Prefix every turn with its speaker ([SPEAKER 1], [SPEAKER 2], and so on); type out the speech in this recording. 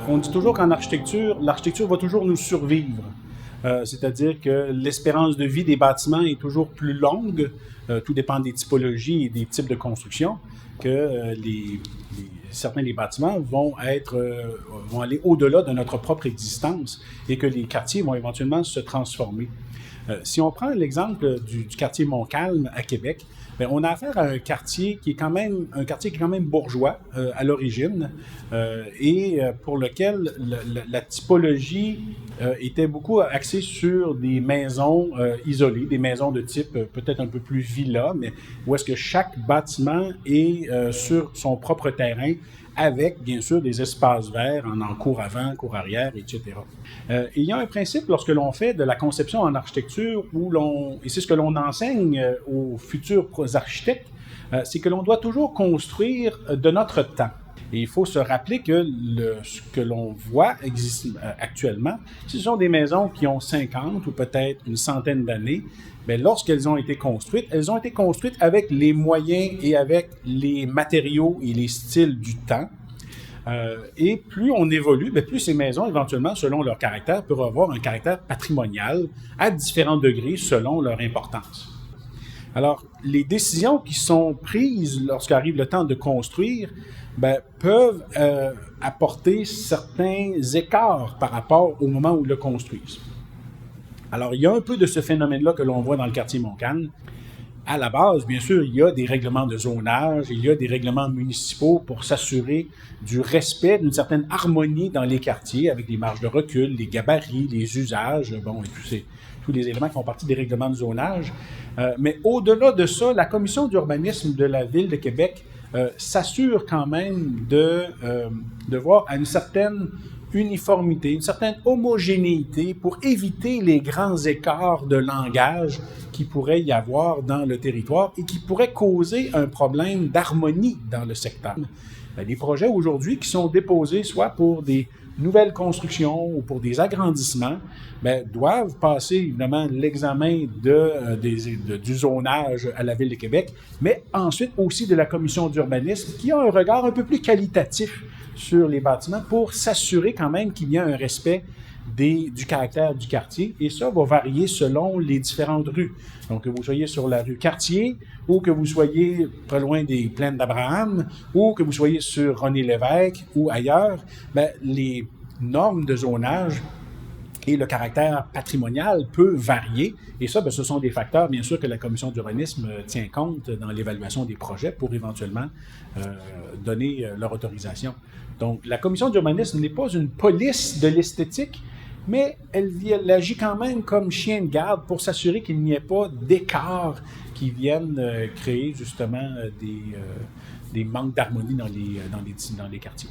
[SPEAKER 1] On dit toujours qu'en architecture, l'architecture va toujours nous survivre. C'est-à-dire que l'espérance de vie des bâtiments est toujours plus longue, tout dépend des typologies et des types de construction, que certains des bâtiments vont aller au-delà de notre propre existence et que les quartiers vont éventuellement se transformer. Si on prend l'exemple du quartier Montcalm à Québec, bien, on a affaire à un quartier qui est quand même bourgeois à l'origine et pour lequel la typologie était beaucoup axée sur des maisons isolées, des maisons de type peut-être un peu plus villa, mais où est-ce que chaque bâtiment est sur son propre terrain avec, bien sûr, des espaces verts en cours avant, cours arrière, etc. Il y a un principe lorsque l'on fait de la conception en architecture, et c'est ce que l'on enseigne aux futurs architectes, c'est que l'on doit toujours construire de notre temps. Et il faut se rappeler que ce que l'on voit actuellement, ce sont des maisons qui ont 50 ou peut-être une centaine d'années. Mais lorsqu'elles ont été construites, elles ont été construites avec les moyens et avec les matériaux et les styles du temps. Et plus on évolue, plus ces maisons, éventuellement, selon leur caractère, peuvent avoir un caractère patrimonial à différents degrés selon leur importance. Alors, les décisions qui sont prises lorsqu'arrive le temps de construire peuvent apporter certains écarts par rapport au moment où ils le construisent. Alors, il y a un peu de ce phénomène-là que l'on voit dans le quartier Montcalm. À la base, bien sûr, il y a des règlements de zonage, il y a des règlements municipaux pour s'assurer du respect d'une certaine harmonie dans les quartiers avec les marges de recul, les gabarits, les usages, et tous les éléments qui font partie des règlements de zonage. Mais au-delà de ça, la commission d'urbanisme de la Ville de Québec s'assure quand même de voir à une certaine uniformité, une certaine homogénéité pour éviter les grands écarts de langage qui pourrait y avoir dans le territoire et qui pourraient causer un problème d'harmonie dans le secteur. Les projets aujourd'hui qui sont déposés soit pour des nouvelles constructions ou pour des agrandissements doivent passer évidemment l'examen du zonage à la Ville de Québec, mais ensuite aussi de la commission d'urbanisme qui a un regard un peu plus qualitatif sur les bâtiments pour s'assurer quand même qu'il y a un respect du caractère du quartier. Et ça va varier selon les différentes rues. Donc, que vous soyez sur la rue Cartier ou que vous soyez pas loin des plaines d'Abraham ou que vous soyez sur René Lévesque ou ailleurs, les normes de zonage et le caractère patrimonial peut varier. Et ça, ce sont des facteurs, bien sûr, que la commission d'urbanisme tient compte dans l'évaluation des projets pour éventuellement donner leur autorisation. Donc, la commission d'urbanisme n'est pas une police de l'esthétique, mais elle agit quand même comme chien de garde pour s'assurer qu'il n'y ait pas d'écart qui viennent créer justement des manques d'harmonie dans les quartiers.